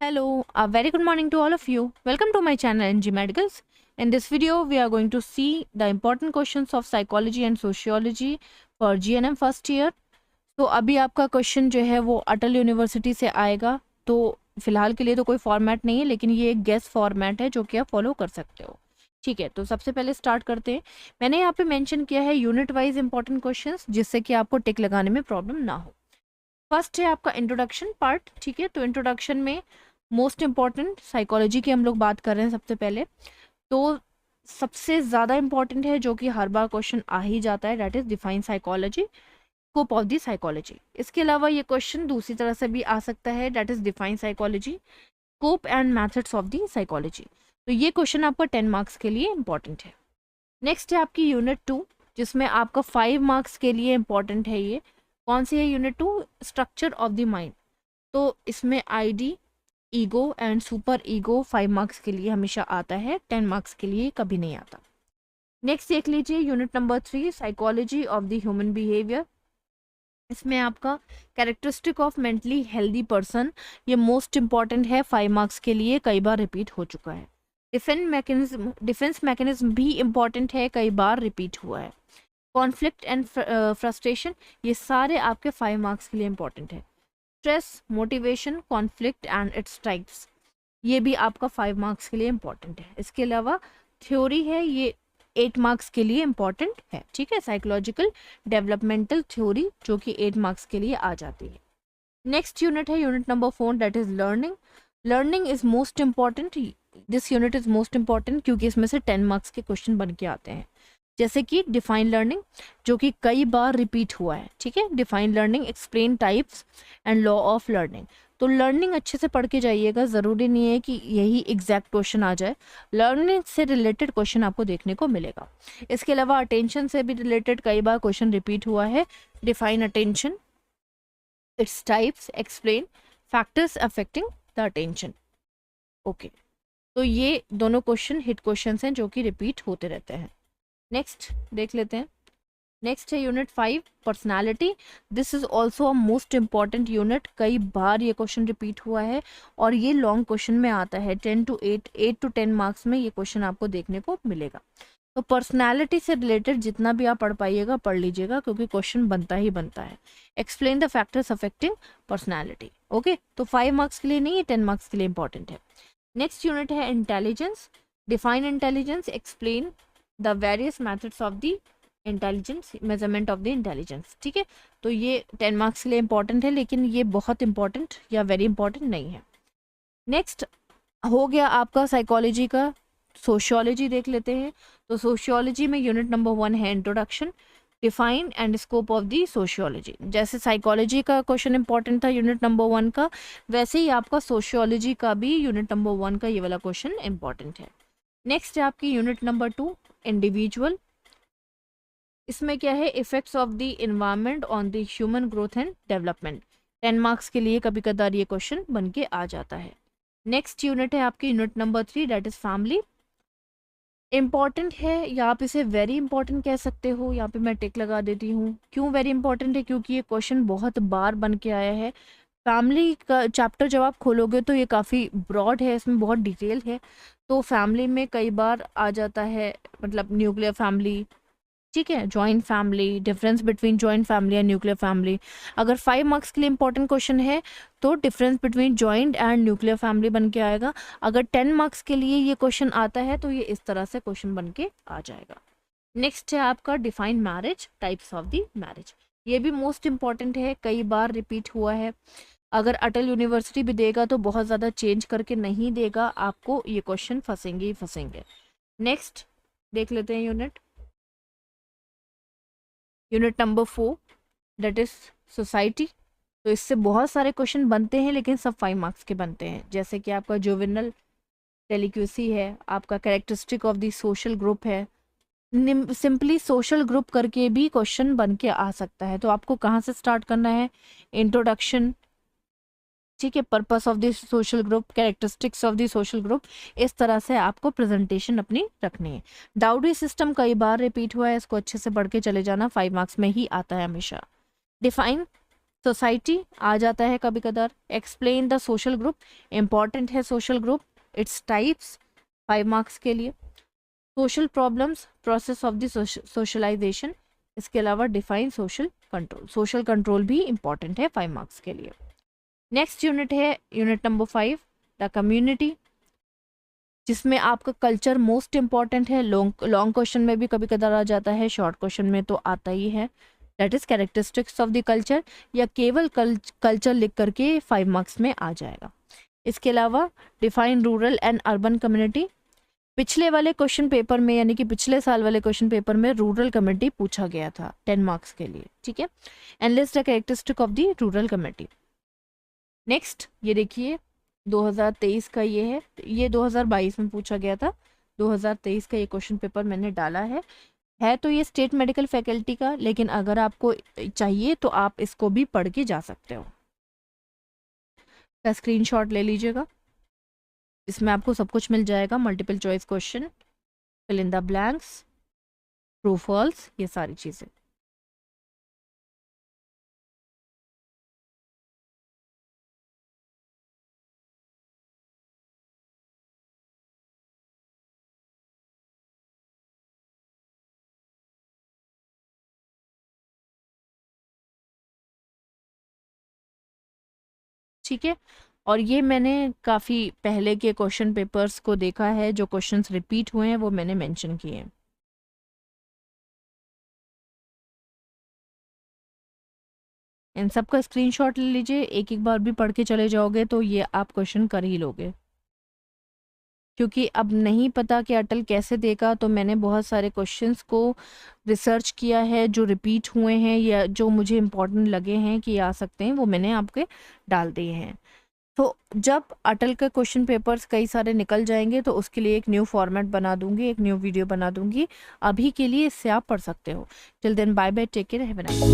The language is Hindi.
Hello, a very good morning to all of you. Welcome to my channel NG Medicals. In this video, we are going to see the important questions of psychology and sociology for GNM first year. तो अभी आपका क्वेश्चन जो है वो अटल यूनिवर्सिटी से आएगा, तो फिलहाल के लिए तो कोई फॉर्मेट नहीं है, लेकिन ये एक गेस फॉर्मेट है जो कि आप फॉलो कर सकते हो। ठीक है, तो सबसे पहले स्टार्ट करते हैं। मैंने यहाँ पे मेंशन किया है यूनिट वाइज इंपॉर्टेंट क्वेश्चंस, जिससे कि आपको टिक लगाने में प्रॉब्लम ना हो। फर्स्ट है आपका इंट्रोडक्शन पार्ट। ठीक है, तो इंट्रोडक्शन में मोस्ट इम्पॉर्टेंट साइकोलॉजी की हम लोग बात कर रहे हैं सबसे पहले। तो सबसे ज़्यादा इम्पॉर्टेंट है जो कि हर बार क्वेश्चन आ ही जाता है, that is define psychology, scope of the psychology. इसके अलावा ये क्वेश्चन दूसरी तरह से भी आ सकता है, that is define psychology, scope and methods of the psychology. तो ये क्वेश्चन आपका 10 मार्क्स के लिए इम्पॉर्टेंट है। नेक्स्ट है आपकी यूनिट 2, जिसमें आपका 5 मार्क्स के लिए इम्पॉर्टेंट है। ये कौन सी है unit 2? Structure of the mind. तो इसमें ID, ego and super ego 5 marks के लिए हमेशा आता है, 10 मार्क्स के लिए कभी नहीं आता। नेक्स्ट देख लीजिए unit number 3, psychology of the human behaviour. इसमें आपका characteristic of mentally healthy person, ये मोस्ट इंपॉर्टेंट है, 5 मार्क्स के लिए कई बार रिपीट हो चुका है। डिफेंस मैकेनिज्म भी इम्पॉर्टेंट है, कई बार रिपीट हुआ है। कॉन्फ्लिक्ट एंड फ्रस्ट्रेशन, ये सारे आपके 5 मार्क्स के लिए इम्पॉर्टेंट है। Stress, motivation, conflict and its types, ये भी आपका 5 मार्क्स के लिए इम्पॉर्टेंट है। इसके अलावा थ्योरी है, ये 8 मार्क्स के लिए इम्पॉर्टेंट है। ठीक है, साइकोलॉजिकल डेवलपमेंटल थ्योरी, जो कि 8 मार्क्स के लिए आ जाती है। नेक्स्ट यूनिट है unit number 4, that is learning. Learning is most important, this unit is most important क्योंकि इसमें से 10 मार्क्स के क्वेश्चन बन के आते हैं। जैसे कि डिफाइन लर्निंग, जो कि कई बार रिपीट हुआ है। ठीक है, define learning, explain types and law of learning. तो लर्निंग अच्छे से पढ़ के जाइएगा, ज़रूरी नहीं है कि यही एग्जैक्ट क्वेश्चन आ जाए, लर्निंग से रिलेटेड क्वेश्चन आपको देखने को मिलेगा। इसके अलावा अटेंशन से भी रिलेटेड कई बार क्वेश्चन रिपीट हुआ है। Define attention, its types, explain factors affecting the attention. Okay, तो ये दोनों क्वेश्चन हिट क्वेश्चन हैं जो कि रिपीट होते रहते हैं। नेक्स्ट देख लेते हैं। नेक्स्ट है unit 5, personality. This is also a most important unit, कई बार ये क्वेश्चन रिपीट हुआ है और ये लॉन्ग क्वेश्चन में आता है, 8 to 10 मार्क्स में ये क्वेश्चन आपको देखने को मिलेगा। तो पर्सनालिटी से रिलेटेड जितना भी आप पढ़ पाइएगा पढ़ लीजिएगा, क्योंकि क्वेश्चन बनता ही बनता है। Explain the factors affecting personality. Okay, तो 5 मार्क्स के लिए नहीं, ये 10 मार्क्स के लिए इंपॉर्टेंट है। नेक्स्ट यूनिट है intelligence. Define intelligence, explain the various methods of the intelligence, measurement of the intelligence. ठीक है, तो ये 10 मार्क्स के लिए इंपॉर्टेंट है, लेकिन ये बहुत इंपॉर्टेंट या वेरी इंपॉर्टेंट नहीं है। नेक्स्ट हो गया आपका साइकोलॉजी का। सोशियोलॉजी देख लेते हैं। तो सोशियोलॉजी में यूनिट नंबर 1 है introduction, define and scope of the sociology. जैसे साइकोलॉजी का क्वेश्चन इंपॉर्टेंट था यूनिट नंबर 1 का, वैसे ही आपका सोशियोलॉजी का भी यूनिट नंबर 1 का ये वाला क्वेश्चन इंपॉर्टेंट है। नेक्स्ट है आपकी यूनिट नंबर 2, इंडिविजुअल। इसमें क्या है, effects of the environment on the human growth and development. 10 marks के लिए कभी कदार ये क्वेश्चन बन के आ जाता है। नेक्स्ट यूनिट है आपकी unit number 3, that is family. Important है, या आप इसे वेरी इंपॉर्टेंट कह सकते हो, यहाँ पे मैं टिक लगा देती हूँ। क्यों वेरी इंपॉर्टेंट है? क्योंकि ये क्वेश्चन बहुत बार बन के आया है। फैमिली का चैप्टर जब आप खोलोगे तो ये काफ़ी ब्रॉड है, इसमें बहुत डिटेल है। तो फैमिली में कई बार आ जाता है, मतलब न्यूक्लियर फैमिली, ठीक है, joint family, difference between joint family and nuclear family. अगर 5 मार्क्स के लिए इंपॉर्टेंट क्वेश्चन है तो difference between joint and nuclear family बन के आएगा। अगर 10 मार्क्स के लिए ये क्वेश्चन आता है तो ये इस तरह से क्वेश्चन बन के आ जाएगा। नेक्स्ट है आपका define marriage, types of the marriage. ये भी मोस्ट इंपॉर्टेंट है, कई बार रिपीट हुआ है। अगर अटल यूनिवर्सिटी भी देगा तो बहुत ज़्यादा चेंज करके नहीं देगा, आपको ये क्वेश्चन फंसेंगे ही फंसेंगे। नेक्स्ट देख लेते हैं unit number 4, that is society. तो इससे बहुत सारे क्वेश्चन बनते हैं, लेकिन सब 5 मार्क्स के बनते हैं। जैसे कि आपका जुवेनल डेलिक्वेसी है, आपका characteristic of the social group है। सिंपली सोशल ग्रुप करके भी क्वेश्चन बन के आ सकता है। तो आपको कहाँ से स्टार्ट करना है? इंट्रोडक्शन, ठीक है, purpose of the social group, characteristics of the social group, इस तरह से आपको प्रेजेंटेशन अपनी रखनी है। डाउरी सिस्टम कई बार रिपीट हुआ है, इसको अच्छे से पढ़ के चले जाना, 5 मार्क्स में ही आता है हमेशा। डिफाइन सोसाइटी आ जाता है कभी कदार। Explain the social group, important है social group, its types, 5 marks के लिए। Social problems, process of the socialization, इसके अलावा define social control, social control भी इंपॉर्टेंट है 5 मार्क्स के लिए। नेक्स्ट यूनिट है यूनिट नंबर 5, द कम्युनिटी, जिसमें आपका कल्चर मोस्ट इम्पॉर्टेंट है। लॉन्ग क्वेश्चन में भी कभी कदार आ जाता है, शॉर्ट क्वेश्चन में तो आता ही है। That is characteristics of the culture, या केवल कल्चर लिख करके 5 मार्क्स में आ जाएगा। इसके अलावा define rural and urban community, पिछले वाले क्वेश्चन पेपर में यानी कि पिछले साल वाले क्वेश्चन पेपर में रूरल कम्युनिटी पूछा गया था 10 मार्क्स के लिए, ठीक है। And list the characteristic of the rural community. Next ये देखिए 2023 का ये है, ये 2022 में पूछा गया था, 2023 का ये क्वेश्चन पेपर मैंने डाला है तो ये स्टेट मेडिकल फैकल्टी का, लेकिन अगर आपको चाहिए तो आप इसको भी पढ़ के जा सकते हो। का स्क्रीनशॉट ले लीजिएगा, इसमें आपको सब कुछ मिल जाएगा, multiple choice question, fill in the blanks, true false, ये सारी चीज़ें। ठीक है, और ये मैंने काफ़ी पहले के क्वेश्चन पेपर्स को देखा है, जो क्वेश्चंस रिपीट हुए हैं वो मैंने मेंशन किए हैं। इन सब का स्क्रीनशॉट ले लीजिए, एक एक बार भी पढ़ के चले जाओगे तो ये आप क्वेश्चन कर ही लोगे। क्योंकि अब नहीं पता कि अटल कैसे देगा, तो मैंने बहुत सारे क्वेश्चंस को रिसर्च किया है जो रिपीट हुए हैं या जो मुझे इम्पोर्टेंट लगे हैं कि आ सकते हैं, वो मैंने आपके डाल दिए हैं। तो जब अटल के क्वेश्चन पेपर्स कई सारे निकल जाएंगे तो उसके लिए एक न्यू फॉर्मेट बना दूंगी, एक न्यू वीडियो बना दूंगी। अभी के लिए इससे आप पढ़ सकते हो। Till then bye bye, take care, have a nice day.